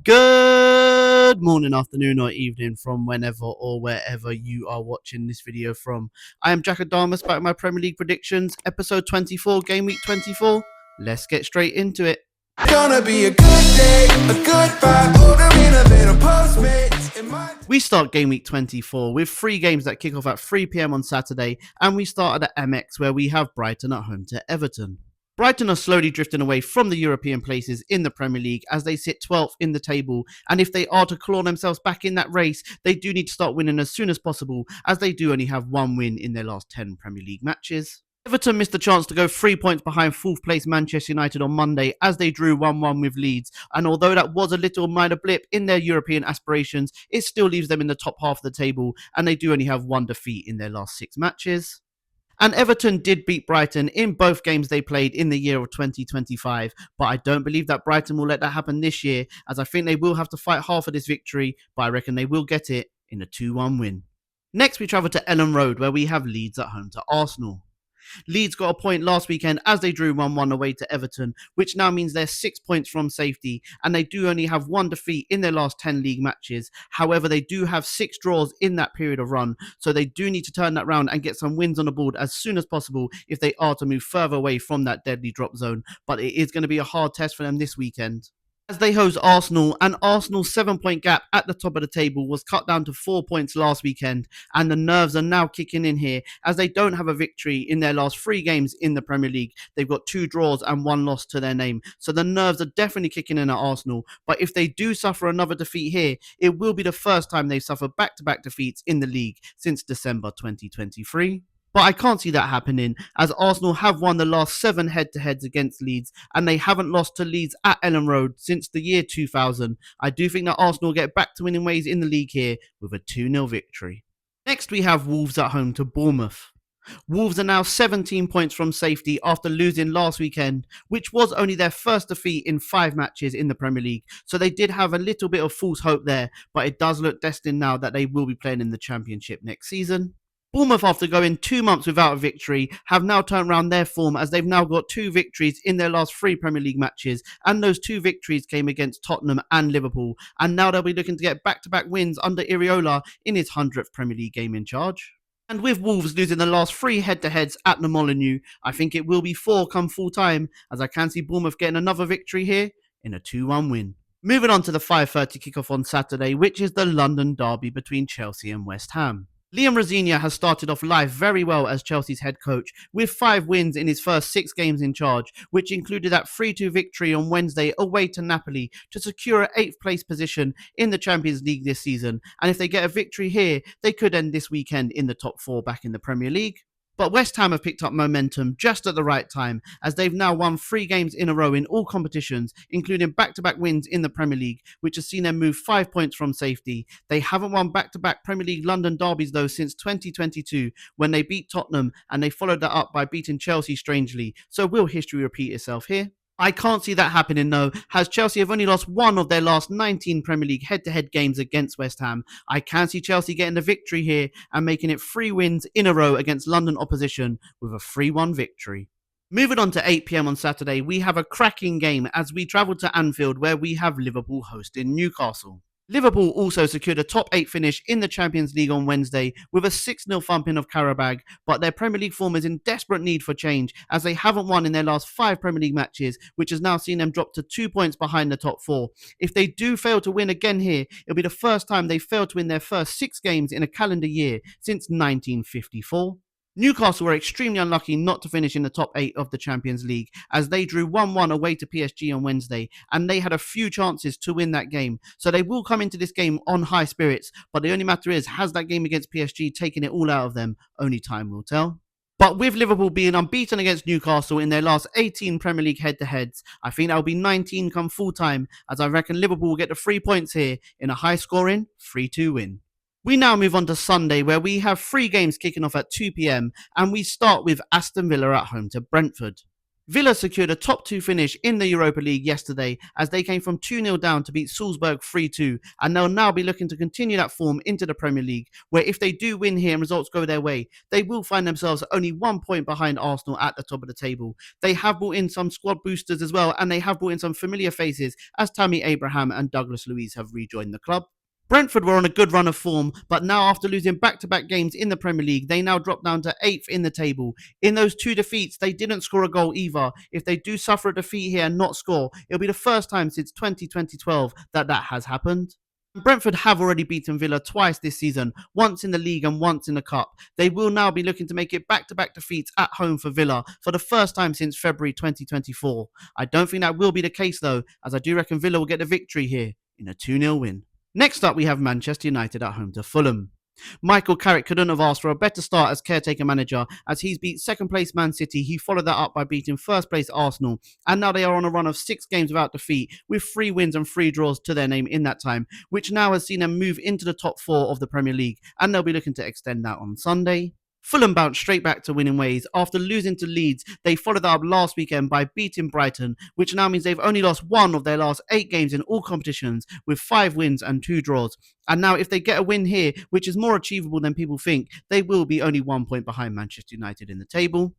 Good morning, afternoon, or evening from whenever or wherever you are watching this video from. I am Jack Adamus back with my Premier League predictions, episode 24, game week 24. Let's get straight into it. Gonna be a good day, a good vibe, ordering a little Postmates. We start game week 24 with 3 games that kick off at 3 p.m. on Saturday, and we start at the MX where we have Brighton at home to Everton. Brighton are slowly drifting away from the European places in the Premier League as they sit 12th in the table, and if they are to claw themselves back in that race, they do need to start winning as soon as possible, as they do only have 1 win in their last 10 Premier League matches. Everton missed the chance to go 3 points behind 4th place Manchester United on Monday as they drew 1-1 with Leeds, and although that was a little minor blip in their European aspirations, it still leaves them in the top half of the table, and they do only have 1 defeat in their last 6 matches. And Everton did beat Brighton in both games they played in the year of 2025, but I don't believe that Brighton will let that happen this year, as I think they will have to fight hard for this victory, but I reckon they will get it in a 2-1 win. Next we travel to Ellen Road where we have Leeds at home to Arsenal. Leeds got a point last weekend as they drew 1-1 away to Everton, which now means they're 6 points from safety, and they do only have 1 defeat in their last 10 league matches. However, they do have 6 draws in that period of run, so they do need to turn that round and get some wins on the board as soon as possible if they are to move further away from that deadly drop zone, but it is going to be a hard test for them this weekend as they host Arsenal, and Arsenal's 7-point gap at the top of the table was cut down to 4 points last weekend, and the nerves are now kicking in here as they don't have a victory in their last 3 games in the Premier League. They've got 2 draws and 1 loss to their name, so the nerves are definitely kicking in at Arsenal, but if they do suffer another defeat here, it will be the first time they've suffered back-to-back defeats in the league since December 2023. But I can't see that happening, as Arsenal have won the last 7 head-to-heads against Leeds, and they haven't lost to Leeds at Ellen Road since the year 2000. I do think that Arsenal get back to winning ways in the league here with a 2-0 victory. Next we have Wolves at home to Bournemouth. Wolves are now 17 points from safety after losing last weekend, which was only their first defeat in 5 matches in the Premier League, so they did have a little bit of false hope there, but it does look destined now that they will be playing in the Championship next season. Bournemouth, after going 2 months without a victory, have now turned around their form as they've now got 2 victories in their last 3 Premier League matches, and those 2 victories came against Tottenham and Liverpool, and now they'll be looking to get back-to-back wins under Iraola in his 100th Premier League game in charge. And with Wolves losing the last 3 head-to-heads at the Molineux, I think it will be 4 come full time, as I can see Bournemouth getting another victory here in a 2-1 win. Moving on to the 5:30 kickoff on Saturday, which is the London derby between Chelsea and West Ham. Liam Rosenior has started off life very well as Chelsea's head coach, with 5 wins in his first 6 games in charge, which included that 3-2 victory on Wednesday away to Napoli to secure an 8th place position in the Champions League this season. And if they get a victory here, they could end this weekend in the top 4 back in the Premier League. But West Ham have picked up momentum just at the right time, as they've now won 3 games in a row in all competitions, including back-to-back wins in the Premier League, which has seen them move 5 points from safety. They haven't won back-to-back Premier League London derbies though since 2022, when they beat Tottenham, and they followed that up by beating Chelsea strangely. So will history repeat itself here? I can't see that happening though, as Chelsea have only lost 1 of their last 19 Premier League head-to-head games against West Ham. I can see Chelsea getting the victory here and making it 3 wins in a row against London opposition with a 3-1 victory. Moving on to 8 p.m. on Saturday, we have a cracking game as we travel to Anfield where we have Liverpool hosting Newcastle. Liverpool also secured a top 8 finish in the Champions League on Wednesday with a 6-0 thumping of Qarabag, but their Premier League form is in desperate need for change as they haven't won in their last 5 Premier League matches, which has now seen them drop to 2 points behind the top 4. If they do fail to win again here, it'll be the first time they failed to win their first 6 games in a calendar year since 1954. Newcastle were extremely unlucky not to finish in the top 8 of the Champions League as they drew 1-1 away to PSG on Wednesday, and they had a few chances to win that game. So they will come into this game on high spirits, but the only matter is, has that game against PSG taken it all out of them? Only time will tell. But with Liverpool being unbeaten against Newcastle in their last 18 Premier League head-to-heads, I think that'll be 19 come full time, as I reckon Liverpool will get the 3 points here in a high-scoring 3-2 win. We now move on to Sunday, where we have 3 games kicking off at 2 p.m, and we start with Aston Villa at home to Brentford. Villa secured a top 2 finish in the Europa League yesterday as they came from 2-0 down to beat Salzburg 3-2, and they'll now be looking to continue that form into the Premier League, where if they do win here and results go their way, they will find themselves only 1 point behind Arsenal at the top of the table. They have brought in some squad boosters as well, and they have brought in some familiar faces as Tammy Abraham and Douglas Luiz have rejoined the club. Brentford were on a good run of form, but now after losing back-to-back games in the Premier League, they now drop down to 8th in the table. In those 2 defeats, they didn't score a goal either. If they do suffer a defeat here and not score, it'll be the first time since 2012 that has happened. Brentford have already beaten Villa twice this season, once in the league and once in the cup. They will now be looking to make it back-to-back defeats at home for Villa for the first time since February 2024. I don't think that will be the case though, as I do reckon Villa will get the victory here in a 2-0 win. Next up, we have Manchester United at home to Fulham. Michael Carrick couldn't have asked for a better start as caretaker manager, as he's beat second place Man City. He followed that up by beating first place Arsenal, and now they are on a run of 6 games without defeat, with 3 wins and 3 draws to their name in that time, which now has seen them move into the top 4 of the Premier League, and they'll be looking to extend that on Sunday. Fulham bounced straight back to winning ways. After losing to Leeds, they followed that up last weekend by beating Brighton, which now means they've only lost 1 of their last 8 games in all competitions, with 5 wins and 2 draws. And now if they get a win here, which is more achievable than people think, they will be only 1 point behind Manchester United in the table.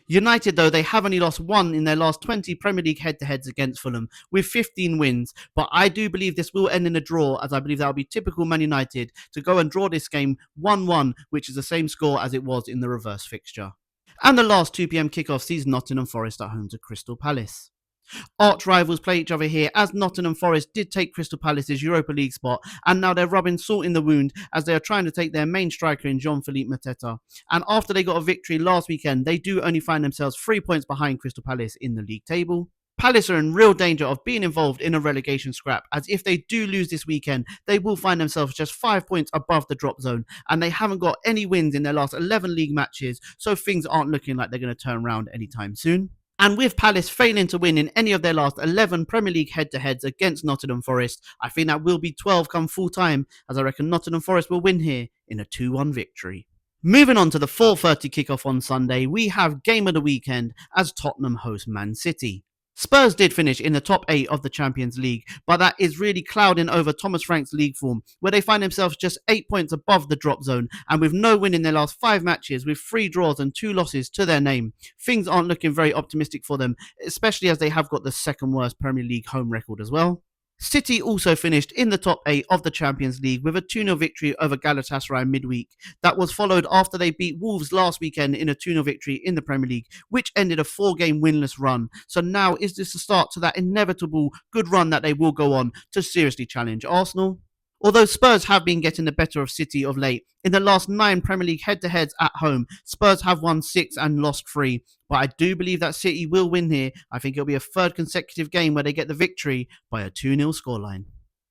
United, though, they have only lost 1 in their last 20 Premier League head-to-heads against Fulham, with 15 wins. But I do believe this will end in a draw, as I believe that will be typical Man United to go and draw this game 1-1, which is the same score as it was in the reverse fixture. And the last 2 p.m. kickoff sees Nottingham Forest at home to Crystal Palace. Arch rivals play each other here, as Nottingham Forest did take Crystal Palace's Europa League spot, and now they're rubbing salt in the wound as they are trying to take their main striker in Jean-Philippe Mateta. And after they got a victory last weekend, they do only find themselves 3 points behind Crystal Palace in the league table. Palace are in real danger of being involved in a relegation scrap, as if they do lose this weekend, they will find themselves just 5 points above the drop zone, and they haven't got any wins in their last 11 league matches, so things aren't looking like they're going to turn around anytime soon. And with Palace failing to win in any of their last 11 Premier League head-to-heads against Nottingham Forest, I think that will be 12 come full time, as I reckon Nottingham Forest will win here in a 2-1 victory. Moving on to the 4:30 kickoff on Sunday, we have game of the weekend as Tottenham host Man City. Spurs did finish in the top 8 of the Champions League, but that is really clouding over Thomas Frank's league form, where they find themselves just 8 points above the drop zone, and with no win in their last 5 matches, with 3 draws and 2 losses to their name. Things aren't looking very optimistic for them, especially as they have got the second worst Premier League home record as well. City also finished in the top 8 of the Champions League with a 2-0 victory over Galatasaray midweek. That was followed after they beat Wolves last weekend in a 2-0 victory in the Premier League, which ended a 4-game winless run. So now is this the start to that inevitable good run that they will go on to seriously challenge Arsenal? Although Spurs have been getting the better of City of late, in the last 9 Premier League head-to-heads at home, Spurs have won 6 and lost 3. But I do believe that City will win here. I think it'll be a 3rd consecutive game where they get the victory by a 2-0 scoreline.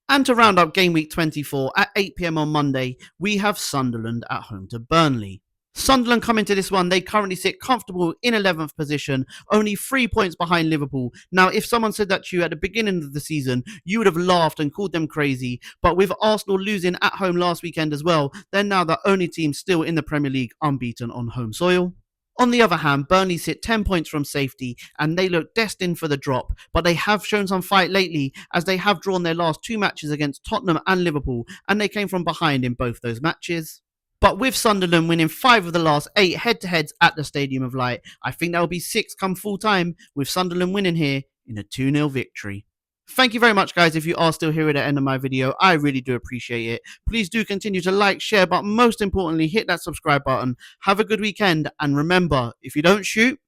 And to round up game week 24 at 8 p.m. on Monday, we have Sunderland at home to Burnley. Sunderland come into this one, they currently sit comfortable in 11th position, only 3 points behind Liverpool. Now, if someone said that to you at the beginning of the season, you would have laughed and called them crazy. But with Arsenal losing at home last weekend as well, they're now the only team still in the Premier League unbeaten on home soil. On the other hand, Burnley sit 10 points from safety and they look destined for the drop, but they have shown some fight lately as they have drawn their last 2 matches against Tottenham and Liverpool, and they came from behind in both those matches. But with Sunderland winning 5 of the last 8 head-to-heads at the Stadium of Light, I think that will be 6 come full time, with Sunderland winning here in a 2-0 victory. Thank you very much, guys. If you are still here at the end of my video, I really do appreciate it. Please do continue to like, share, but most importantly, hit that subscribe button. Have a good weekend, and remember, if you don't shoot,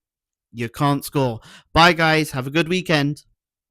you can't score. Bye, guys. Have a good weekend.